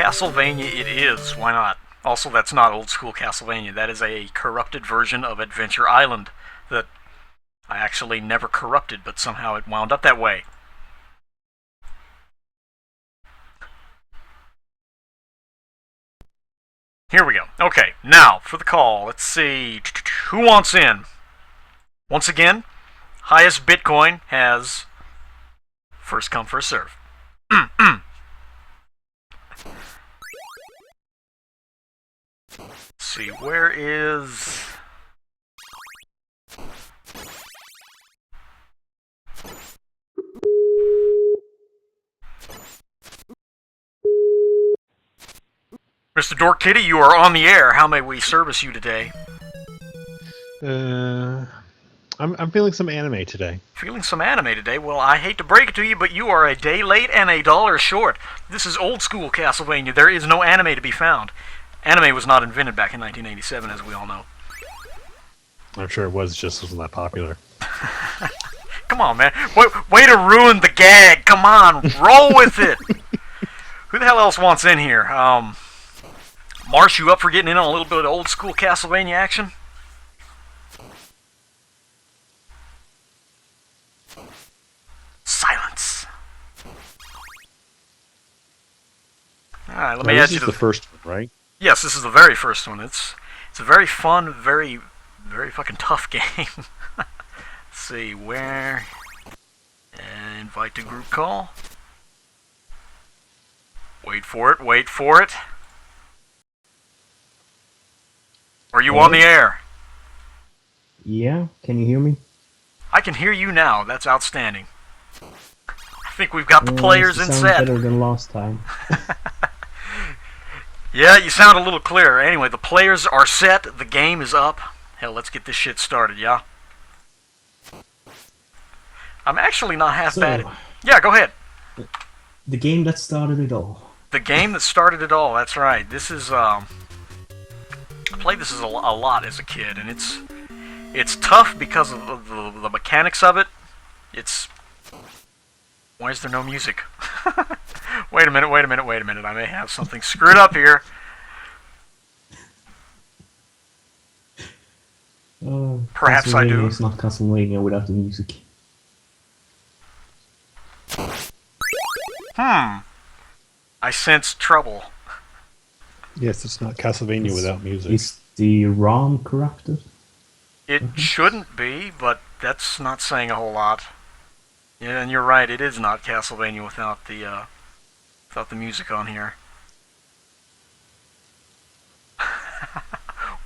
Castlevania it is. Why not? Also, that's not old school Castlevania. That is a corrupted version of Adventure Island that I actually never corrupted, but somehow it wound up that way. Here we go. Okay, now for the call. Let's see. Who wants in? Once again, highest Bitcoin has first come, first serve. Let's see, where is... Mr. Dork Kitty, you are on the air. How may we service you today? I'm feeling some anime today. Feeling some anime today? Well, I hate to break it to you, but you are a day late and $1 short. This is old school Castlevania. There is no anime to be found. Anime was not invented back in 1987, as we all know. I'm sure it was, just wasn't that popular. Come on, man. Way to ruin the gag. Come on, roll with it. Who the hell else wants in here? Marsh, you up for getting in on a little bit of old school Castlevania action? Silence. Alright, let me add you to the first one, right? Yes, this is the very first one. It's a very fun, very fucking tough game. Let's see, where... invite to group call. Wait for it, wait for it. Are you on the air? Yeah, can you hear me? I can hear you now. That's outstanding. I think we've got the players in set. Better than last time. Yeah, you sound a little clearer. Anyway, the players are set. The game is up. Hell, let's get this shit started, yeah? I'm actually not half bad at... Yeah, go ahead. The game that started it all. The game that started it all, that's right. This is, I played this a lot as a kid, and it's tough because of the mechanics of it. It's... Why is there no music? Wait a minute. I may have something screwed up here. Perhaps I do. It's not Castlevania without the music. I sense trouble. Yes, it's not Castlevania without music. Is the ROM corrupted? It shouldn't be, but that's not saying a whole lot. Yeah, and you're right. It is not Castlevania without the music on here.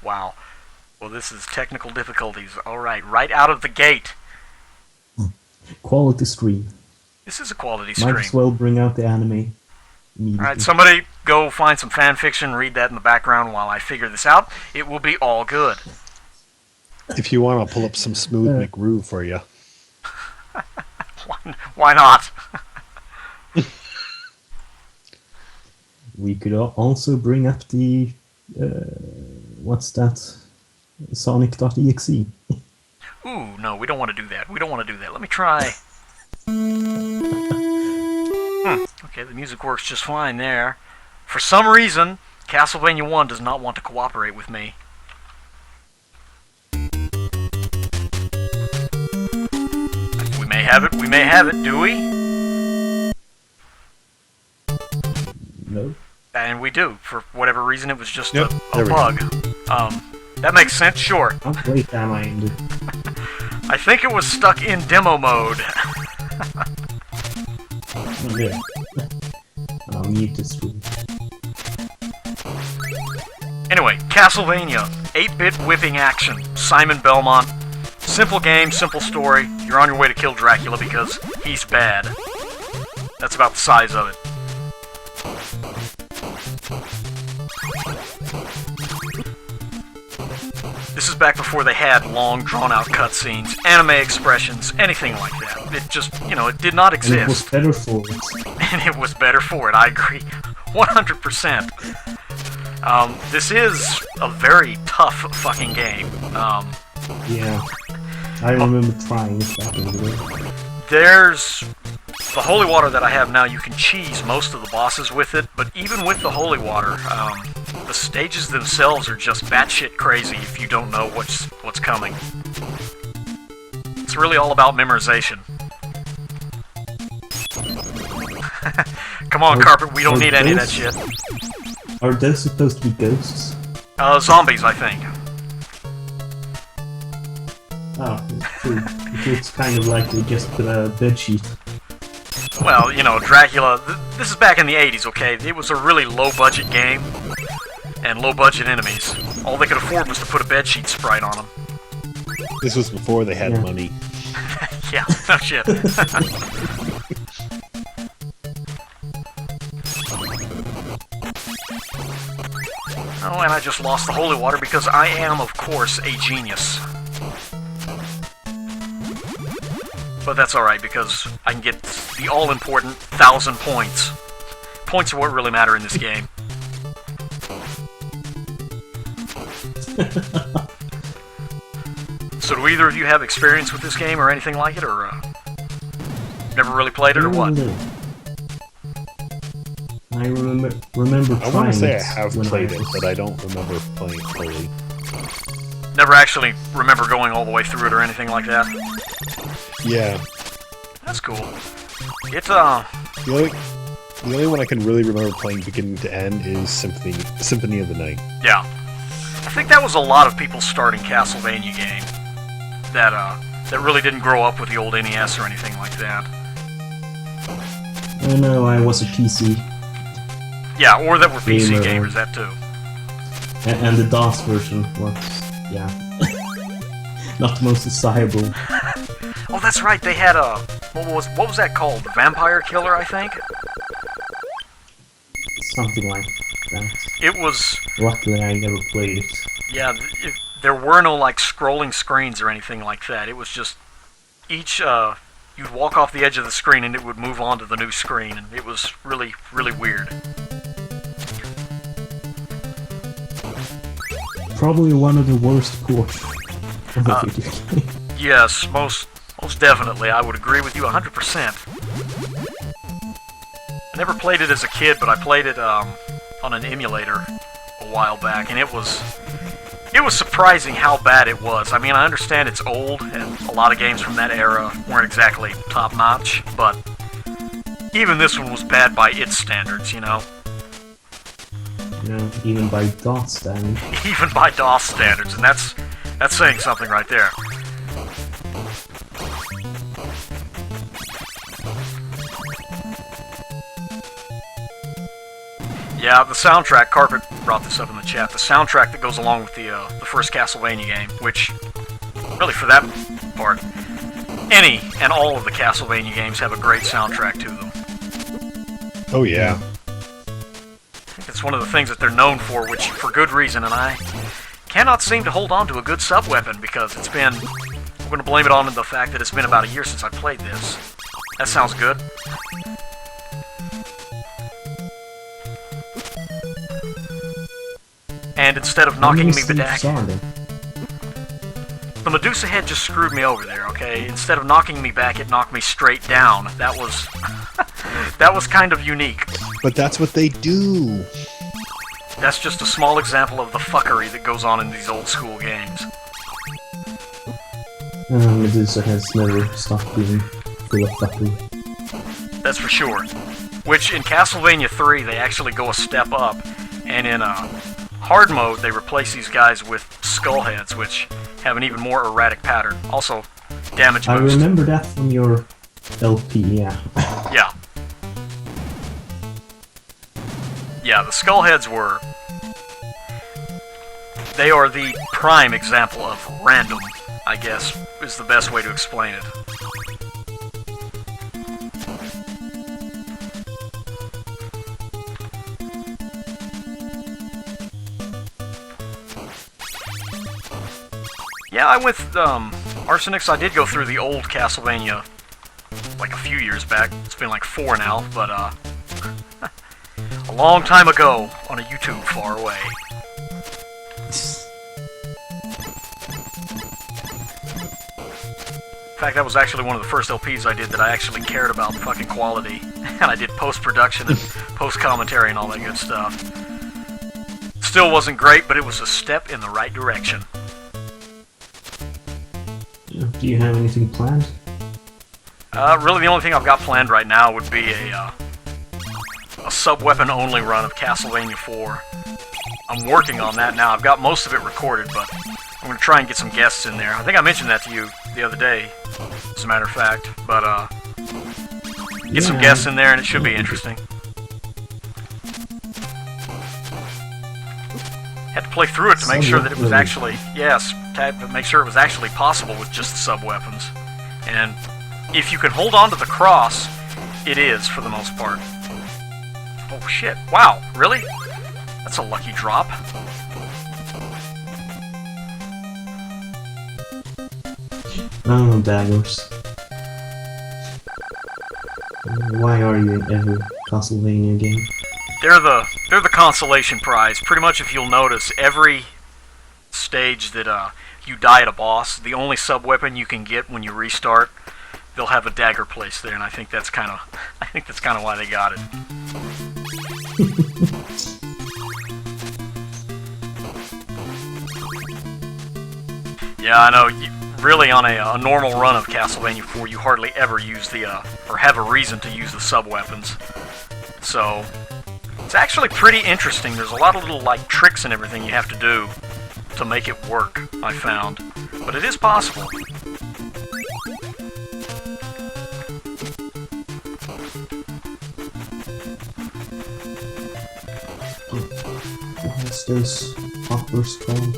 Wow. Well, this is technical difficulties. All right, right out of the gate. Quality stream. This is a quality stream. Might as well bring out the anime immediately. All right, somebody go find some fan fiction, read that in the background while I figure this out. It will be all good. If you want, I'll pull up some smooth McGrew for you. Why not? We could also bring up the... what's that? Sonic.exe. Ooh, no, we don't want to do that. Let me try. Okay, the music works just fine there. For some reason, Castlevania 1 does not want to cooperate with me. We may have it, do we? No. And we do. For whatever reason, it was just Yep, a bug. That makes sense, sure. How late am I in the... I think it was stuck in demo mode. Yeah. I'll mute the stream. Anyway, Castlevania. 8-bit whipping action. Simon Belmont. Simple game, simple story. You're on your way to kill Dracula because he's bad. That's about the size of it. This is back before they had long, drawn-out cutscenes, anime expressions, anything like that. It just, it did not exist. And it was better for it. And it was better for it, I agree. 100%. This is a very tough fucking game. Yeah. I remember trying it back in the day. There's The holy water that I have now, you can cheese most of the bosses with it, but even with the holy water, the stages themselves are just batshit crazy if you don't know what's coming. It's really all about memorization. Come on, Carpet, we don't need any of that shit. Are those supposed to be ghosts? Zombies, I think. Oh, true. It looks kind of like they just put a bedsheet. Well, you know, Dracula, this is back in the 80s, okay? It was a really low-budget game, and low-budget enemies. All they could afford was to put a bedsheet sprite on them. This was before they had money. Yeah, no shit. Oh, and I just lost the holy water because I am, of course, a genius. But that's alright, because I can get the all-important 1,000 points. Points are what really matter in this game. So do either of you have experience with this game or anything like it, or never really played it, or what? I remember trying I want to say I have when played it, was- but I don't remember playing it fully. Never actually remember going all the way through it or anything like that? Yeah. That's cool. It's, The only one I can really remember playing beginning to end is Symphony of the Night. yeah. I think that was a lot of people's starting Castlevania game. That really didn't grow up with the old NES or anything like that. Oh no, I was a PC. Yeah, or that were PC Gamer. gamers, that too. And the DOS version was, yeah, not the most desirable. Oh, that's right, they had a... What was that called? The Vampire Killer, I think? Something like that. It was... Luckily, I never played it. Yeah, there were no, like, scrolling screens or anything like that. It was just... Each, you'd walk off the edge of the screen and it would move on to the new screen, and it was really, really weird. Probably one of the worst ports of the video game. Yes, most definitely. I would agree with you 100%. I never played it as a kid, but I played it on an emulator a while back, and it was surprising how bad it was. I mean, I understand it's old, and a lot of games from that era weren't exactly top-notch, but even this one was bad by its standards, you know? You know, even by DOS standards. Even by DOS standards, and that's saying something right there. Yeah, the soundtrack, Carpet brought this up in the chat, the soundtrack that goes along with the first Castlevania game, which, really for that part, any and all of the Castlevania games have a great soundtrack to them. Oh yeah. I think it's one of the things that they're known for, which, for good reason, and I cannot seem to hold on to a good sub-weapon, because it's been... I'm going to blame it on the fact that it's been about a year since I played this. That sounds good. And instead of knocking me back... The Medusa head just screwed me over there, okay? Instead of knocking me back, it knocked me straight down. That was... that was kind of unique. But that's what they do. That's just a small example of the fuckery that goes on in these old school games. Medusa has never stopped being full of fuckery. That's for sure. Which, in Castlevania 3, they actually go a step up, and in hard mode, they replace these guys with skull heads, which have an even more erratic pattern. Also, damage boost. I remember that from your LP, yeah. Yeah. Yeah, the skull heads were... They are the prime example of random, I guess, is the best way to explain it. Yeah, I went, Arsenics, I did go through the old Castlevania, like a few years back. It's been like 4 now, but, a long time ago on a YouTube far away. In fact, that was actually one of the first LPs I did that I actually cared about fucking quality. And I did post-production and post-commentary and all that good stuff. Still wasn't great, but it was a step in the right direction. Do you have anything planned? Really the only thing I've got planned right now would be a sub-weapon only run of Castlevania 4. I'm working on that now. I've got most of it recorded, but I'm going to try and get some guests in there. I think I mentioned that to you the other day, as a matter of fact. But, get some guests in there and it should be interesting. Had to play through it to make sure that it was actually, to make sure it was actually possible with just the sub-weapons. And if you can hold on to the cross, it is, for the most part. Oh shit, wow, really? That's a lucky drop. Oh, daggers. Why are you in every Castlevania game? They're the consolation prize. Pretty much, if you'll notice, every stage that you die at a boss, the only sub-weapon you can get when you restart, they'll have a dagger placed there, and I think that's kind of why they got it. Yeah, I know. Really, on a normal run of Castlevania 4, you hardly ever use the or have a reason to use the sub-weapons. So it's actually pretty interesting. There's a lot of little like tricks and everything you have to do to make it work, I found. But it is possible. What's those poppers called?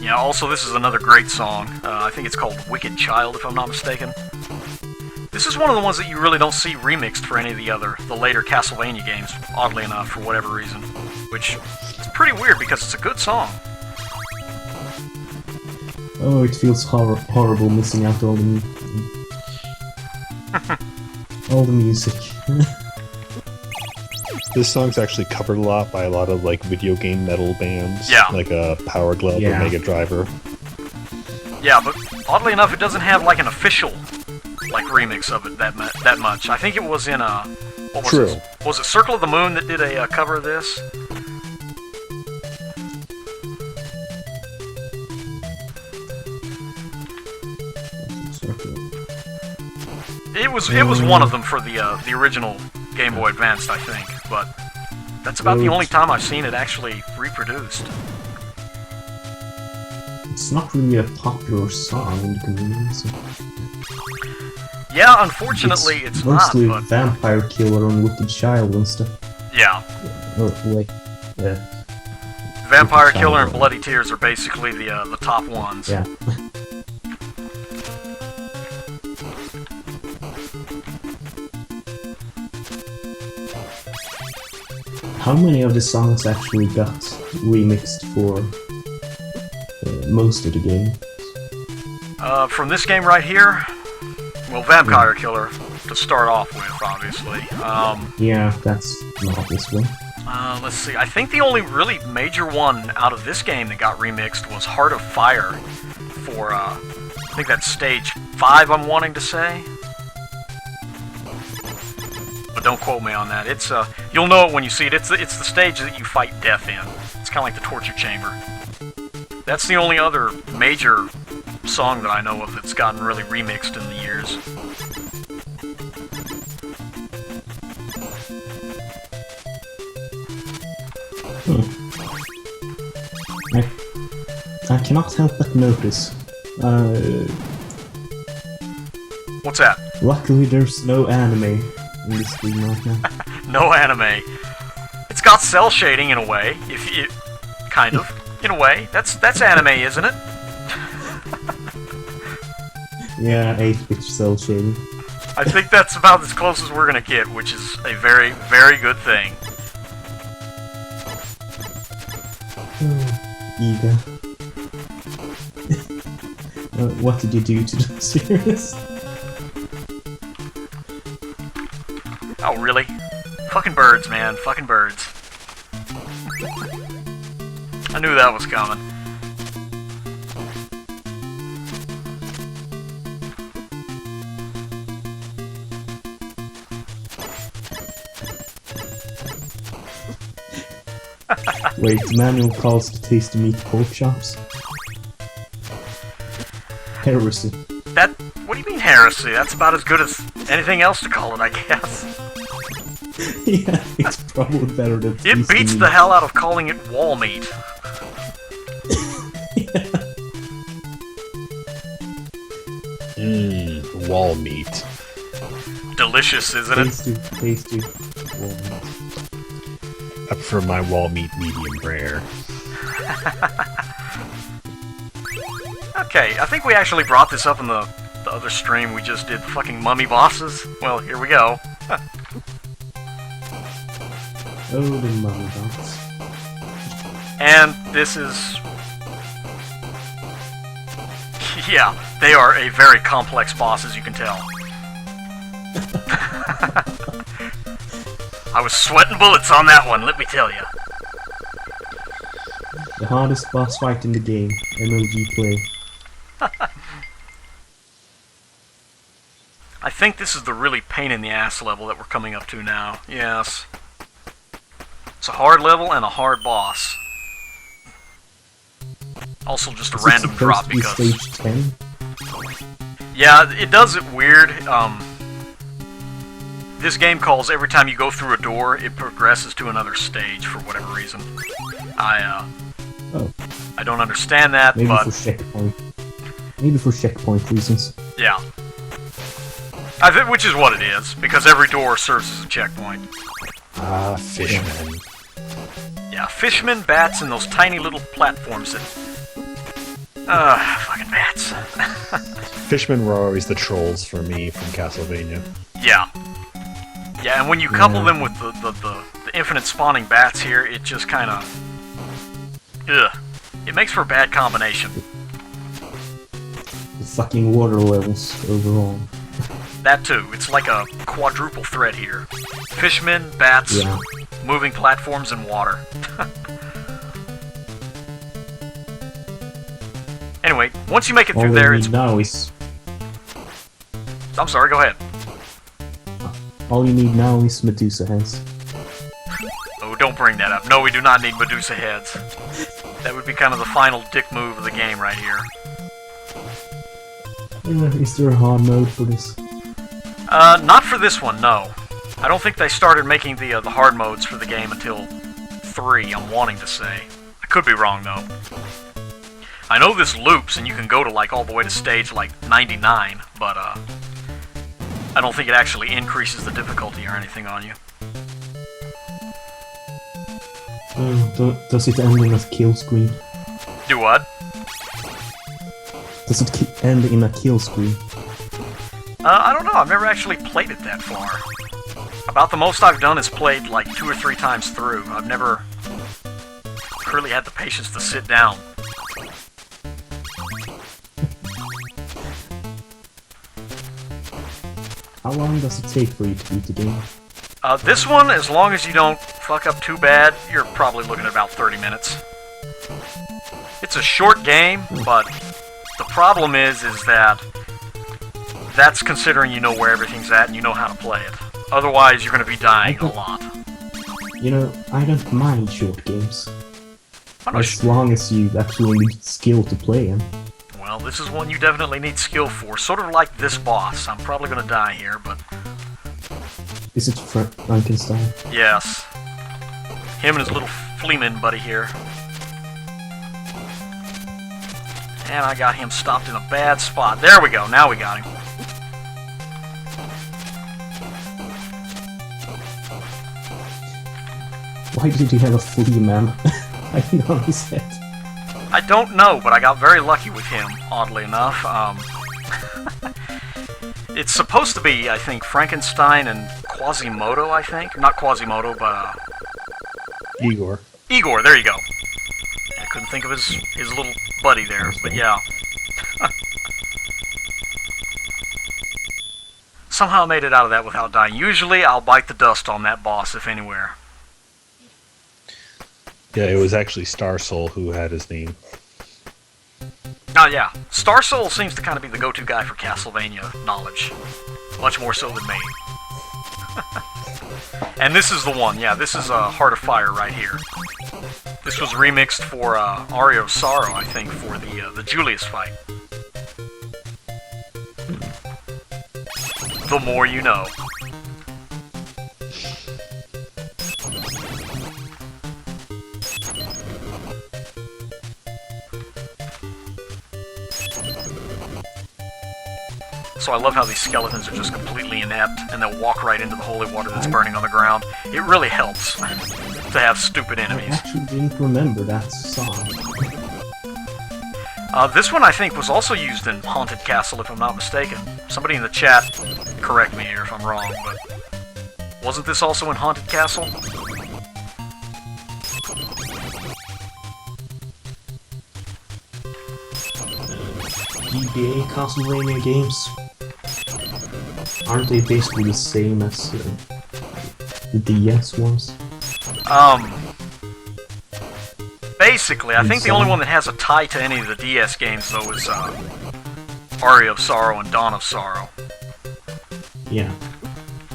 Yeah, also this is another great song. I think it's called Wicked Child, if I'm not mistaken. This is one of the ones that you really don't see remixed for any of the later Castlevania games, oddly enough, for whatever reason. Which is pretty weird because it's a good song. Oh, it feels horrible missing out all the all the music. This song's actually covered a lot by a lot of like video game metal bands, yeah, like Power Glove or Mega Driver. Yeah, but oddly enough, it doesn't have like an official like remix of it that much. I think it was in what was it? Was it Circle of the Moon that did a cover of this? It was one of them for the original Game Boy Advance, I think, but that's about the only time I've seen it actually reproduced. It's not really a popular song in the community. Yeah, unfortunately, it's mostly not. But Vampire Killer and Wicked Child and stuff. Yeah. Or like, Vampire Killer and Bloody Tears are basically the top ones. Yeah. How many of the songs actually got remixed for most of the game? From this game right here, well, Vampire Killer to start off with, obviously. Yeah, that's an obvious one. Let's see. I think the only really major one out of this game that got remixed was Heart of Fire for, I think that's stage 5, I'm wanting to say. But don't quote me on that. It's you'll know it when you see it. It's the stage that you fight death in. It's kind of like the torture chamber. That's the only other major song that I know of that's gotten really remixed in the years. I cannot help but notice. What's that? Luckily, there's no anime in this game right now. No anime. It's got cell shading in a way, if you kind of in a way. That's anime, isn't it? Yeah, 8-bit cell shading. I think that's about as close as we're gonna get, which is a very, very good thing. Ega. What did you do to the series? Oh, really? Fucking birds, man. Fucking birds. I knew that was coming. Wait, the manual calls to taste the meat pork chops. Heresy. What do you mean heresy? That's about as good as anything else to call it, I guess. Yeah, it's probably better than It beats the hell out of calling it wall meat. Mmm, wall meat. Delicious, isn't it? Tasty. Well, I prefer my wall meat medium rare. Okay, I think we actually brought this up in the other stream. We just did fucking mummy bosses. Well, here we go. oh, the mummy boss. And this is... yeah, they are a very complex boss, as you can tell. I was sweating bullets on that one, let me tell you. The hardest boss fight in the game. MLG play. I think this is the really pain-in-the-ass level that we're coming up to now. Yes. It's a hard level and a hard boss. Also just a Is it random drop supposed to be because... stage 10? Yeah, it does it weird. This game calls every time you go through a door, it progresses to another stage for whatever reason. I don't understand that, Maybe but... for checkpoint. Maybe for checkpoint reasons. Yeah. Which is what it is, because every door serves as a checkpoint. Ah, fishmen. Yeah, fishmen, bats, and those tiny little platforms that... fucking bats. Fishmen were always the trolls for me from Castlevania. Yeah. Yeah, and when you couple them with the infinite spawning bats here, it just kind of... ugh. It makes for a bad combination. The fucking water levels overall. That too. It's like a quadruple threat here. Fishmen, bats, Yeah. moving platforms, and water. Anyway, once you make it All through we there, need it's... now is... I'm sorry, go ahead. All you need now is Medusa heads. Oh, don't bring that up. No, we do not need Medusa heads. That would be kind of the final dick move of the game right here. Is there a hard mode for this? Not for this one, no. I don't think they started making the hard modes for the game until 3, I'm wanting to say. I could be wrong, though. I know this loops, and you can go to, like, all the way to stage, like, 99, but, I don't think it actually increases the difficulty or anything on you. Does it end in a kill screen? Do what? Does it end in a kill screen? I don't know, I've never actually played it that far. About the most I've done is played, like, 2 or 3 times through. I've never really had the patience to sit down. How long does it take for you to beat the game? This one, as long as you don't fuck up too bad, you're probably looking at about 30 minutes. It's a short game, but the problem is that that's considering you know where everything's at and you know how to play it. Otherwise, you're going to be dying a lot. You know, I don't mind short games. I'm not As long as you actually need skill to play them. Well, this is one you definitely need skill for. Sort of like this boss. I'm probably going to die here, but... Is it Frankenstein? yes. Him and his little fleaman buddy here. And I got him stopped in a bad spot. There we go. Now we got him. Why did he have a flea man? I didn't know his head. I don't know, but I got very lucky with him, oddly enough. It's supposed to be, I think, Frankenstein and Quasimodo, I think. Not Quasimodo, but, Igor. Igor, there you go. I couldn't think of his little buddy there, but yeah. Somehow I made it out of that without dying. Usually, I'll bite the dust on that boss, if anywhere. Yeah, it was actually Star Soul who had his name. Oh yeah, Star Soul seems to kind of be the go-to guy for Castlevania knowledge. Much more so than me. And this is the one, yeah, this is Heart of Fire right here. This was remixed for Aria of Sorrow, I think, for the Julius fight. The more you know. So I love how these skeletons are just completely inept, and they'll walk right into the holy water that's burning on the ground. It really helps to have stupid enemies. I actually didn't remember that song. This one I think was also used in Haunted Castle, if I'm not mistaken. Somebody in the chat correct me here if I'm wrong, but wasn't this also in Haunted Castle? GBA Castlevania games, aren't they basically the same as the DS ones? Basically, I think the only one that has a tie to any of the DS games, though, is Aria of Sorrow and Dawn of Sorrow. Yeah.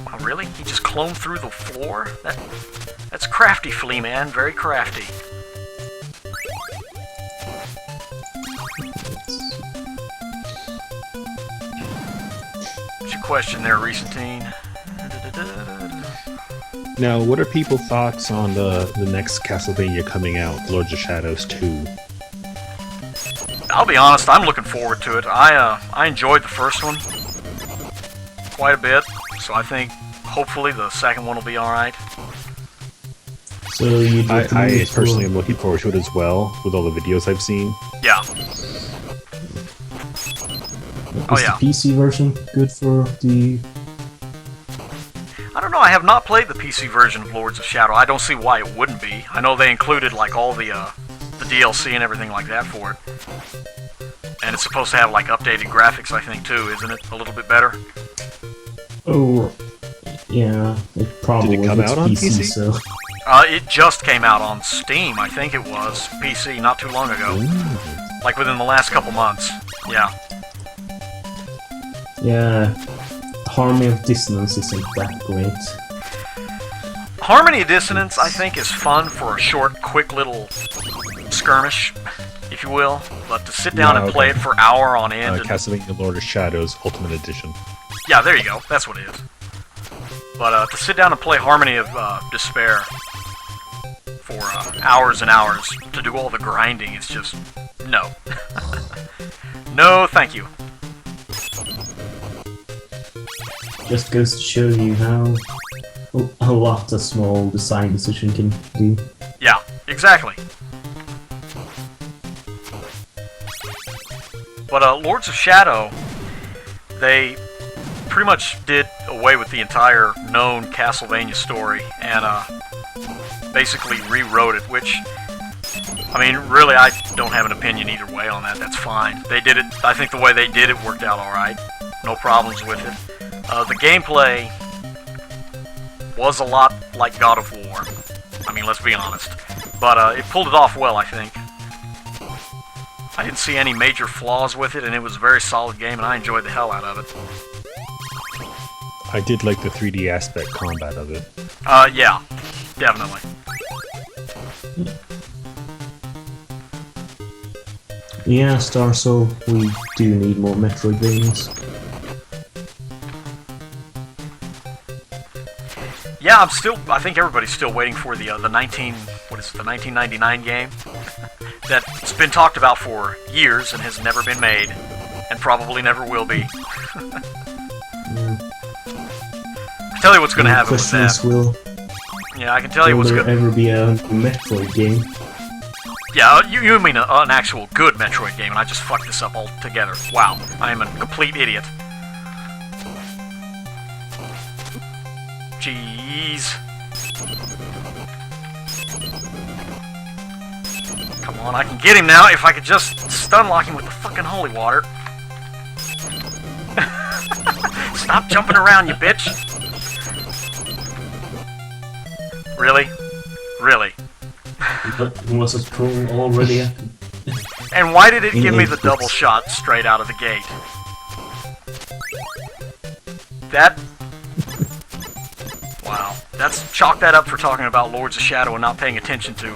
Wow, really? He just cloned through the floor? That's crafty, Flea Man. Very crafty. What's your question there, Recentine? Now, what are people's thoughts on the next Castlevania coming out, Lords of Shadows 2? I'll be honest, I'm looking forward to it. I enjoyed the first one quite a bit, so I think hopefully the second one will be alright. So you I personally am looking forward to it as well, with all the videos I've seen. Yeah. Is the PC version good for the... I don't know, I have not played the PC version of Lords of Shadow. I don't see why it wouldn't be. I know they included like all the DLC and everything like that for it. And it's supposed to have like updated graphics, I think, too, isn't it? A little bit better? Oh, yeah, it probably Did it come out on PC? So. It just came out on Steam, I think it was. PC, not too long ago. Ooh. Like within the last couple months. Yeah. Yeah, Harmony of Dissonance isn't that great. Harmony of Dissonance, I think, is fun for a short, quick little skirmish, if you will. But to sit down and play it for hour on end... Castlevania Lord of Shadows Ultimate Edition. Yeah, there you go. That's what it is. But to sit down and play Harmony of Despair for hours and hours, to do all the grinding, it's just... no. No, thank you. Just goes to show you how a lot a small design decision can do. Yeah, exactly. But Lords of Shadow, they pretty much did away with the entire known Castlevania story and basically rewrote it, which, I mean, really, I don't have an opinion either way on that. That's fine. They did it, I think the way they did it worked out alright. No problems with it. The gameplay was a lot like God of War. I mean, let's be honest. But it pulled it off well, I think. I didn't see any major flaws with it, and it was a very solid game, and I enjoyed the hell out of it. I did like the 3D aspect combat of it. Yeah, definitely. Yeah, Star Soul, we do need more Metroidvanias. Yeah, I think everybody's still waiting for the 1999 game that's been talked about for years and has never been made, and probably never will be. I tell you what's going to happen with that. Yeah, I can tell you what's going to... Will there ever be a Metroid game? Yeah, you mean an actual good Metroid game, and I just fucked this up altogether. Wow, I am a complete idiot. Jeez. Come on, I can get him now if I could just stun lock him with the fucking holy water. Stop jumping around, you bitch. Really? Really? But was it troll already? And why did it give me the double shot straight out of the gate? That... Wow. That's chalk that up for talking about Lords of Shadow and not paying attention to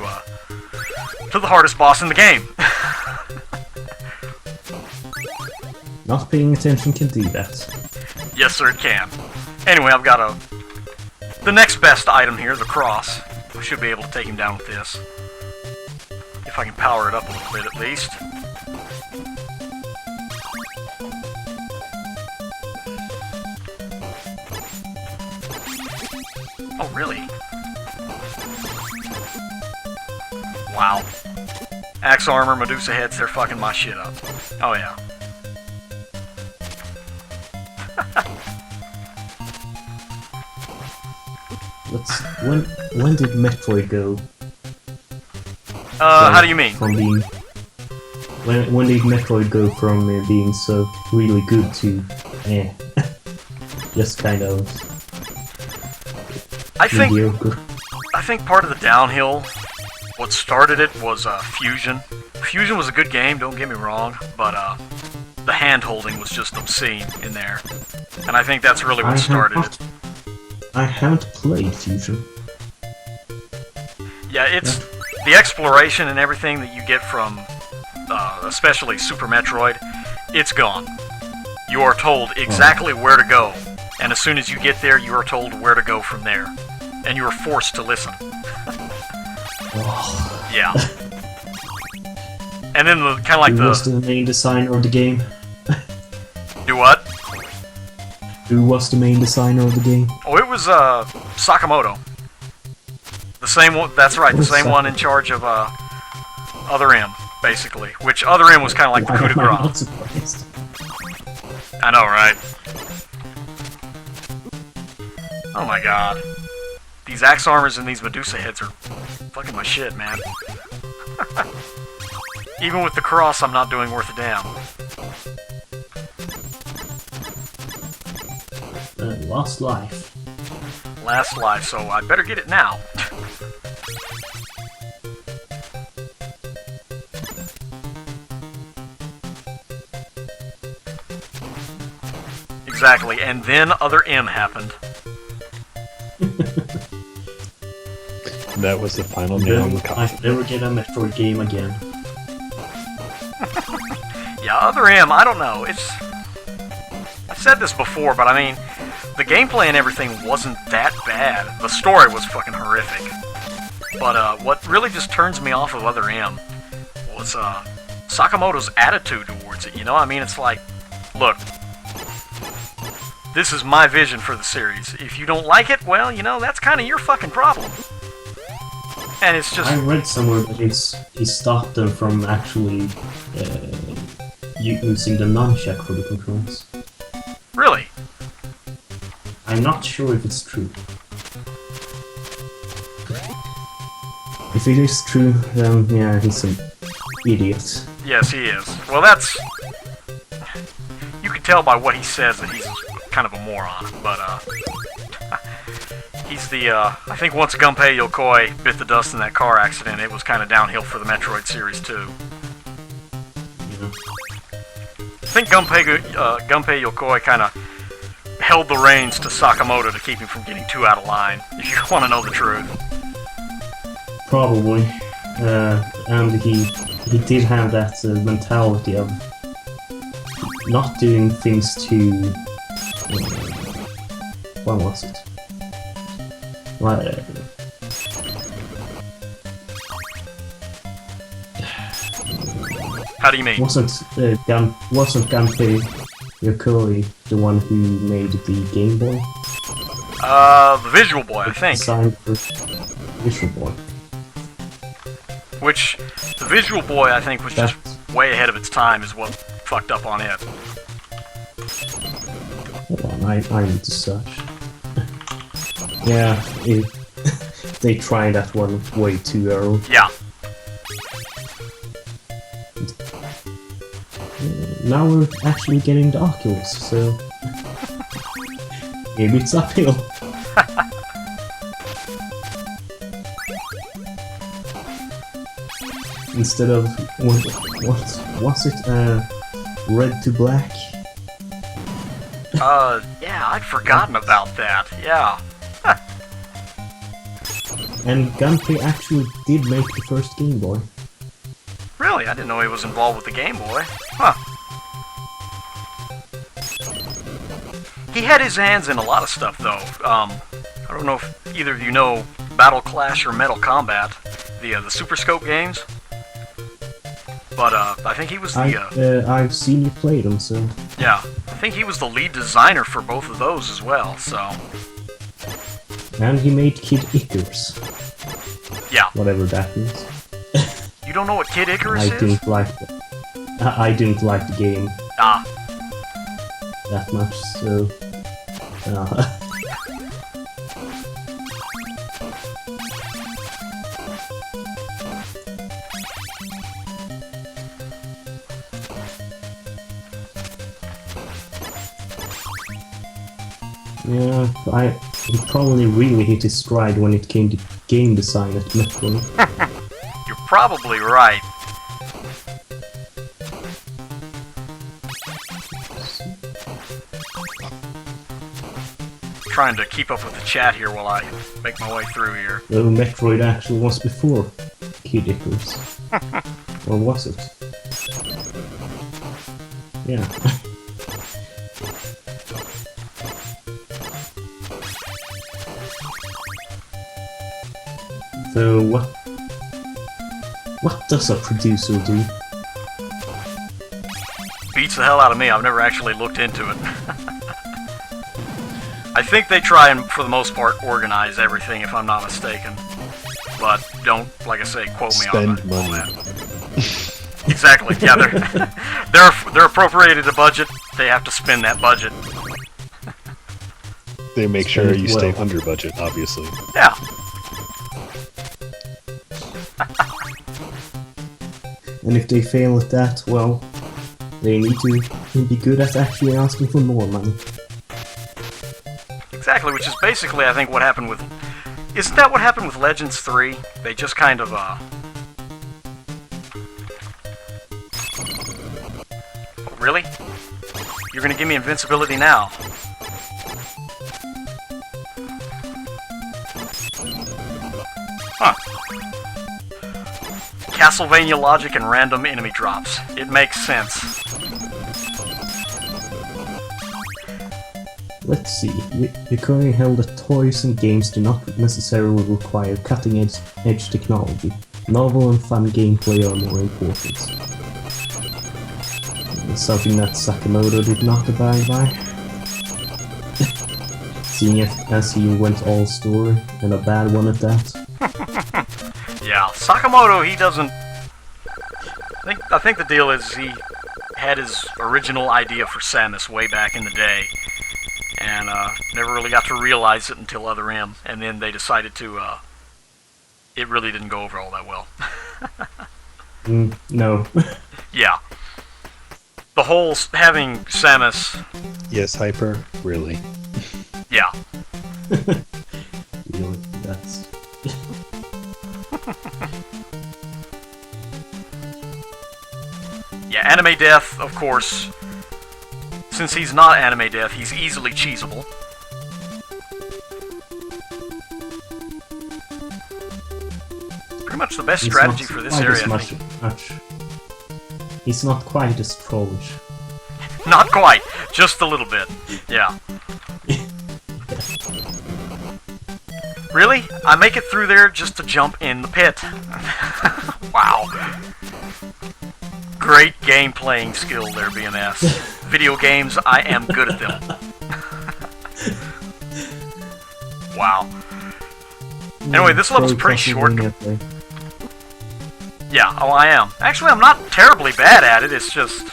the hardest boss in the game. Not paying attention can do that. Yes, sir, it can. Anyway, I've got the next best item here, the cross. I should be able to take him down with this. If I can power it up a little bit at least. Oh, really? Wow. Axe armor, Medusa heads, they're fucking my shit up. Oh, yeah. When did Metroid go? How do you mean? From being when did Metroid go from being so really good to just kind of mediocre? I think part of the downhill, what started it was Fusion. Fusion was a good game, don't get me wrong, but the hand holding was just obscene in there, and I think that's really what started it. I haven't played Fusion. Yeah, it's the exploration and everything that you get from, especially Super Metroid, it's gone. You are told exactly where to go, and as soon as you get there, you are told where to go from there, and you are forced to listen. Yeah. And then the kind of like Who was the main designer of the game? Do what? Who was the main designer of the game? Oh, it was Sakamoto. The same one. That's right. The same one in charge of Other M, basically. Which Other M was kind of like the coup de I'm not grace. surprised. I know, right? Oh my god. These axe armors and these Medusa heads are fucking my shit, man. Even with the cross, I'm not doing worth a damn. Lost life. Last life, so I better get it now. Exactly, and then Other M happened. That was the final nail in the coffin. I'd never get a Metroid game again. Yeah, Other M, I don't know, it's... I've said this before, but I mean, the gameplay and everything wasn't that bad. The story was fucking horrific. But what really just turns me off of Other M was Sakamoto's attitude towards it, you know? I mean, it's like, look, this is my vision for the series. If you don't like it, well, you know, that's kind of your fucking problem. And it's just... I read somewhere that he stopped them from actually using the nunchuck for the controls. Really? I'm not sure if it's true. If it is true, then yeah, he's an idiot. Yes, he is. Well, that's... You can tell by what he says that he's kind of a moron, but, he's the, I think once Gunpei Yokoi bit the dust in that car accident, it was kind of downhill for the Metroid series, too. Yeah. I think Gunpei Yokoi kind of held the reins to Sakamoto to keep him from getting too out of line, if you want to know the truth. Probably. And he did have that mentality of not doing things to... what was it? How do you mean? Wasn't Gunpei Yokoi the one who made the Game Boy? The Visual Boy, I think. Designed for Visual Boy. Which, the Visual Boy, I think, was just way ahead of its time, is what fucked up on it. Hold on, I need to search. Yeah, they tried that one way too early. Yeah. Now we're actually getting the Oculus, so... maybe it's uphill. Instead of... what was it? Red to Black? Yeah, I'd forgotten about that, yeah. And Gunpei actually did make the first Game Boy. Really? I didn't know he was involved with the Game Boy. Huh. He had his hands in a lot of stuff, though. I don't know if either of you know Battle Clash or Metal Combat, the Super Scope games. But I think he was the. I've seen you play them, so. Yeah, I think he was the lead designer for both of those as well. So. And he made Kid Icarus. Yeah. Whatever that means. You don't know what Kid Icarus I is? didn't like it. I didn't like the game Ah. that much, so. Yeah, he probably really hit his stride when it came to game design at Metroid. You're probably right. Trying to keep up with the chat here while I make my way through here. Though Metroid actually was before Kid Icarus. Or was it? Yeah. So what does a producer do? Beats the hell out of me. I've never actually looked into it. I think they try and, for the most part, organize everything, if I'm not mistaken. But don't, like I say, quote me on Spend money. that. Exactly. Yeah, they're appropriated a budget. They have to spend that budget. They make sure Spend you well. stay under budget, obviously. Yeah. And if they fail at that, well, they need to be good at actually asking for more money. Exactly, which is basically, I think, what happened with... Isn't that what happened with Legends 3? They just kind of, Oh, really? You're gonna give me invincibility now? Huh. Castlevania logic and random enemy drops. It makes sense. Let's see, recurring held that toys and games do not necessarily require cutting-edge technology. Novel and fun gameplay are more important. Something that Sakamoto did not abide by. Seeing as he went all story, and a bad one at that. Yeah, Sakamoto, he doesn't... I think the deal is he had his original idea for Samus way back in the day, and never really got to realize it until Other M, and then they decided to, it really didn't go over all that well. No. Yeah. The whole having Samus... Yes, Hyper? Really? Yeah. Really, that's... Yeah, Anime Death, of course. Since he's not Anime Death, he's easily cheesable. Pretty much the best strategy for this area, I think. He's not quite as trollish. Not quite, just a little bit. Yeah. Really? I make it through there just to jump in the pit. Wow. Great game playing skill there, BMS. Video games, I am good at them. Wow. Anyway, this level's pretty short. Yeah, oh, I am. Actually, I'm not terribly bad at it, it's just...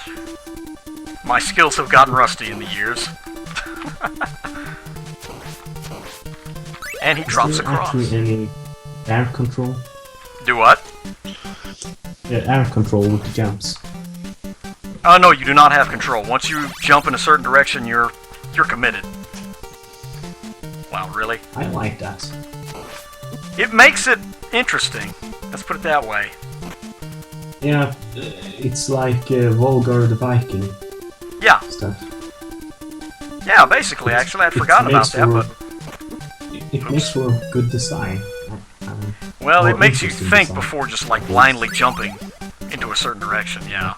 my skills have gotten rusty in the years. And he drops across. Is there actually any air control? Do what? Air control with the jumps. Oh no, you do not have control. Once you jump in a certain direction, you're committed. Wow, really? I like that. It makes it interesting. Let's put it that way. Yeah, it's like Volgar the Viking Yeah. stuff. Yeah, basically, actually, I'd forgotten about that, but... It makes for good design. Well, More it makes you interesting think design. before just like blindly jumping into a certain direction, yeah.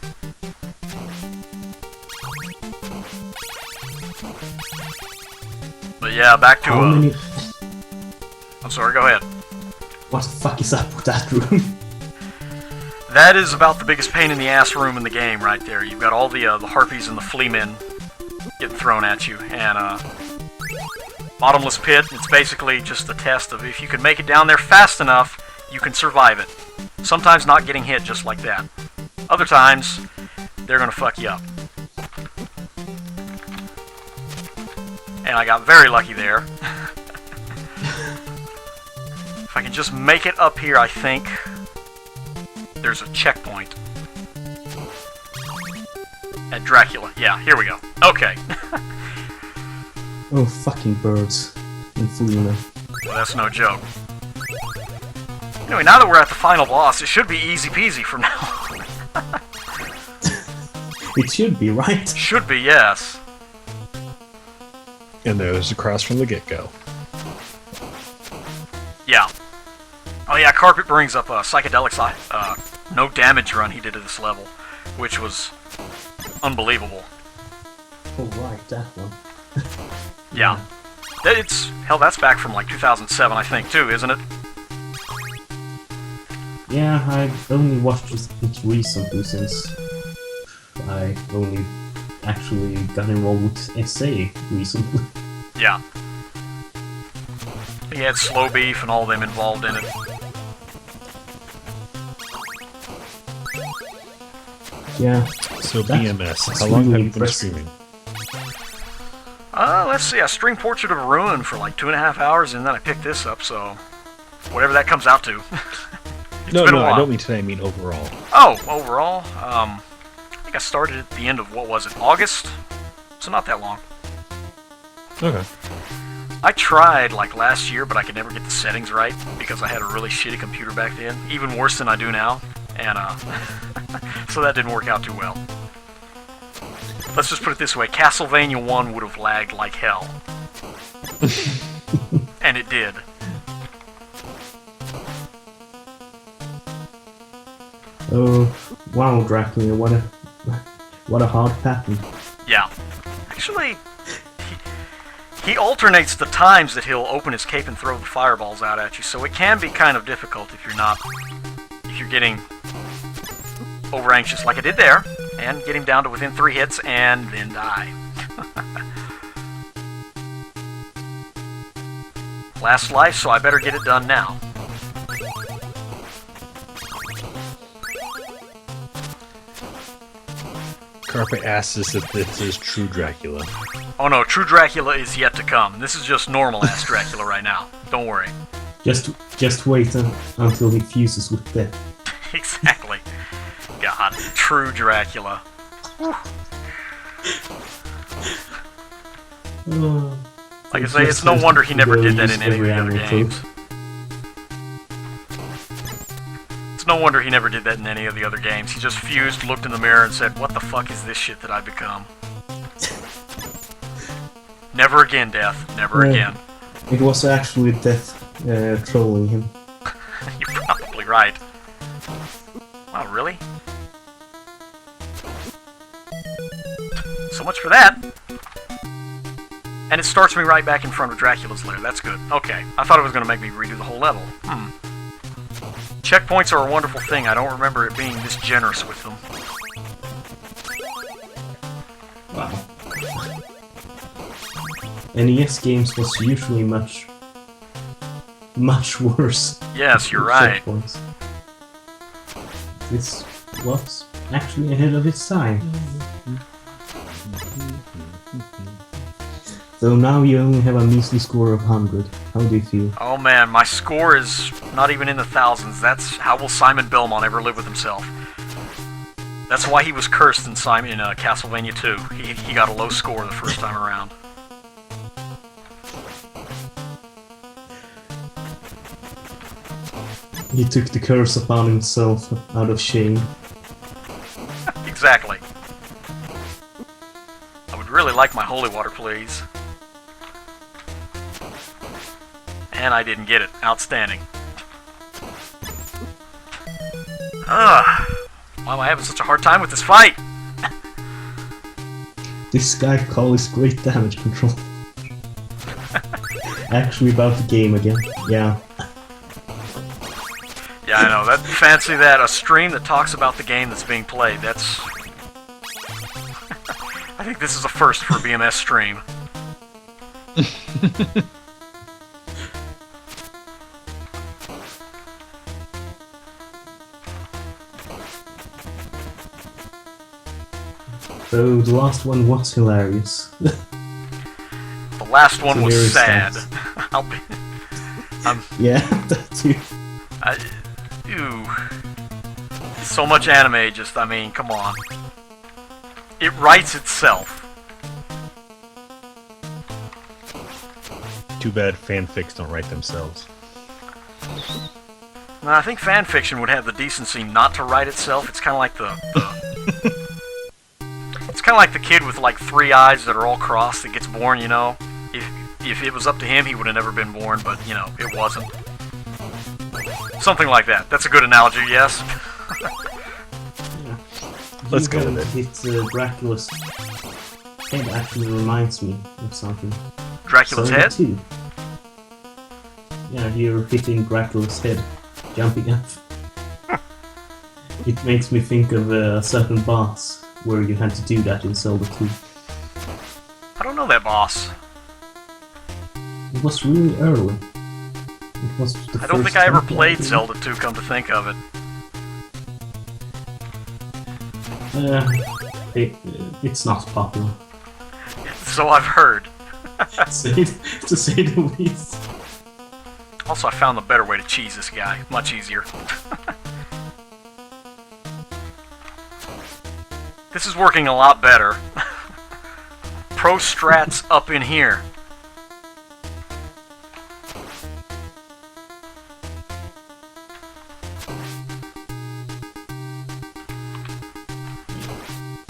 But yeah, back to How many... I'm sorry, go ahead. What the fuck is up with that room? That is about the biggest pain in the ass room in the game right there. You've got all the harpies and the flea men getting thrown at you, and bottomless pit. It's basically just a test of if you can make it down there fast enough, you can survive it. Sometimes not getting hit just like that. Other times, they're gonna fuck you up. And I got very lucky there. If I can just make it up here, I think there's a checkpoint. At Dracula. Yeah, here we go. Okay. Oh, fucking birds. And Fleaman. Well, that's no joke. Anyway, now that we're at the final boss, it should be easy peasy from now on. It should be, right? Should be, yes. And there's a cross from the get-go. Yeah. Oh yeah, Carpet brings up a psychedelic no damage run he did to this level, which was unbelievable. Oh, right, that one. Yeah. Hell, that's back from like 2007, I think, too, isn't it? Yeah, I've only watched it recently since I only actually got involved with SA recently. Yeah. He had Slow Beef and all them involved in it. Yeah. So That's- BMS, that's how long really have you been impressive. streaming? Let's see, I streamed Portrait of a Ruin for like 2.5 hours, and then I picked this up, so whatever that comes out to. No, been a no, I while. don't mean today, I mean overall. Oh, overall, I think I started at the end of, what was it, August? So not that long. Okay. I tried, like, last year, but I could never get the settings right, because I had a really shitty computer back then, even worse than I do now, and, so that didn't work out too well. Let's just put it this way, Castlevania 1 would have lagged like hell. And it did. Oh, wow, Dracula, what a hard pattern. Yeah. Actually, he alternates the times that he'll open his cape and throw the fireballs out at you, so it can be kind of difficult if you're getting over anxious like I did there, and get him down to within 3 hits and then die. Last life, so I better get it done now. Carpet asks us if this is true Dracula. Oh no, true Dracula is yet to come. This is just normal-ass Dracula right now. Don't worry. Just wait until he fuses with death. Exactly. God, true Dracula. Oh, Like I say, it's no wonder he never did that in any of the other games. It's no wonder he never did that in any of the other games. He just fused, looked in the mirror, and said, "What the fuck is this shit that I've become?" Never again, Death. Never again. It was actually Death trolling him. You're probably right. Wow, really? So much for that. And it starts me right back in front of Dracula's lair. That's good. Okay. I thought it was going to make me redo the whole level. Checkpoints are a wonderful thing. I don't remember it being this generous with them. Wow. NES games was usually much worse. Yes, you're with right. checkpoints. This was actually ahead of its time. So now you only have a measly score of 100. How do you feel? Oh man, my score is not even in the thousands. That's how will Simon Belmont ever live with himself? That's why he was cursed in Castlevania 2. He got a low score the first time around. He took the curse upon himself out of shame. Exactly. I would really like my holy water, please. And I didn't get it. Outstanding. Ugh. Why am I having such a hard time with this fight? This guy calls great damage control. Actually about the game again. Yeah. Yeah, I know. Fancy that. A stream that talks about the game that's being played. That's... I think this is a first for a BMS stream. So the last one was hilarious. The last one was sad. Yeah, that too. Ew. So much anime, just, I mean, come on. It writes itself. Too bad fanfics don't write themselves. Now, I think fanfiction would have the decency not to write itself. It's kind of like it's kind of like the kid with like 3 eyes that are all crossed that gets born, you know? If it was up to him, he would have never been born, but, you know, it wasn't. Something like that. That's a good analogy, yes? Yeah. Let's go with it. It's Dracula's head actually reminds me of something. Dracula's head? Too. Yeah, you're hitting Dracula's head, jumping up. It makes me think of a certain boss where you had to do that in Zelda 2. I don't know that boss. It was really early. It was the I don't think first I ever temple, played Zelda 2, come to think of it. It's not popular. So I've heard. To say the least. Also, I found the better way to cheese this guy. Much easier. This is working a lot better. Pro strats up in here.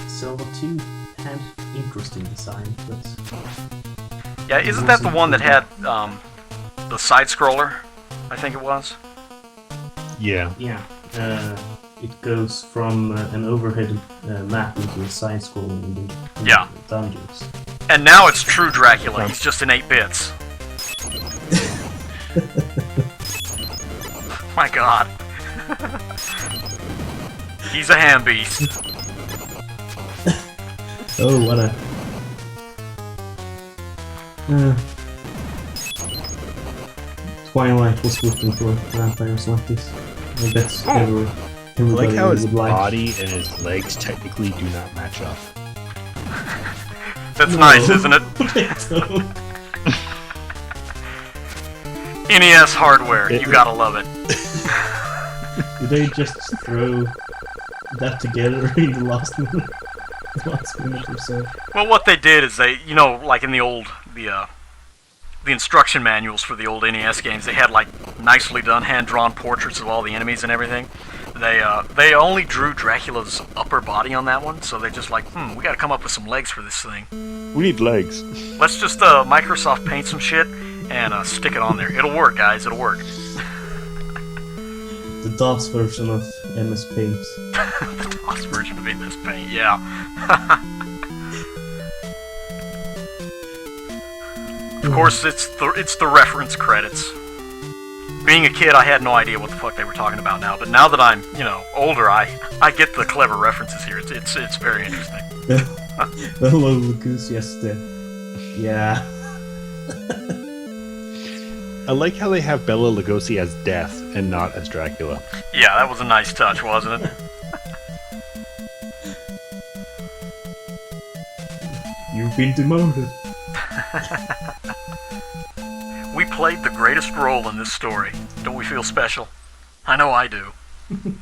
Zelda 2 had interesting design, but... Yeah, isn't that the one that had the side-scroller? I think it was. Yeah. Yeah. It goes from an overhead map into a side-scroller in the dungeons. And now it's true Dracula. He's just in 8 bits. My God. He's a ham beast. Oh, what a... Twilight was looking for vampires like this. I bet I everybody like how his would like. body and his legs technically do not match up. That's nice, isn't it? NES hardware, you gotta love it. Did they just throw that together in the last minute? Or so? Well, what they did is they, you know, like in the old, the instruction manuals for the old NES games, they had like nicely done hand-drawn portraits of all the enemies and everything. They only drew Dracula's upper body on that one, so they're just like, we gotta come up with some legs for this thing. We need legs. Let's just Microsoft paint some shit and stick it on there. It'll work, guys. It'll work. The DOS version of MS Paint. The DOS version of MS Paint, yeah. Of course, it's the reference credits. Being a kid, I had no idea what the fuck they were talking about now, but now that I'm, you know, older, I get the clever references here. It's very interesting. Hello, Lucas, yes, yeah. I like how they have Bela Lugosi as Death and not as Dracula. Yeah, that was a nice touch, wasn't it? You've been demoted. We played the greatest role in this story. Don't we feel special? I know I do. Did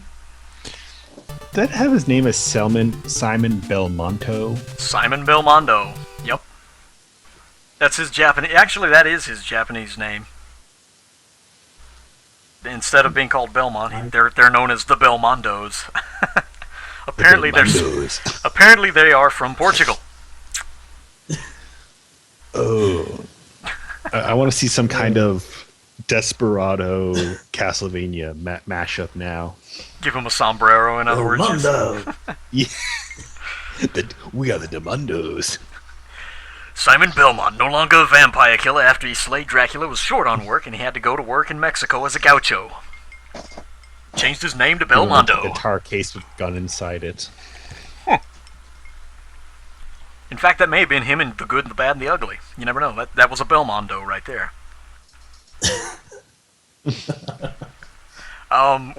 that have his name as Simon Belmondo? Simon Belmondo. Yep. That's his Japanese... Actually, that is his Japanese name. Instead of being called Belmont, they're known as the Belmondos. Apparently, apparently they are from Portugal. Oh. I want to see some kind of Desperado Castlevania mashup now. Give him a sombrero, in other words. Mondo! Yeah. We are the Demundos. Simon Belmont, no longer a vampire killer after he slayed Dracula, was short on work and he had to go to work in Mexico as a gaucho. Changed his name to Belmondo. Guitar case with a gun inside it. In fact, that may have been him in The Good, the Bad, and the Ugly. You never know. That was a Belmondo right there.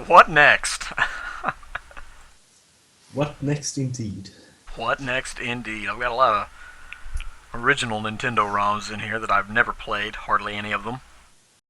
What next? What next indeed? What next indeed? I've got a lot of original Nintendo ROMs in here that I've never played, hardly any of them.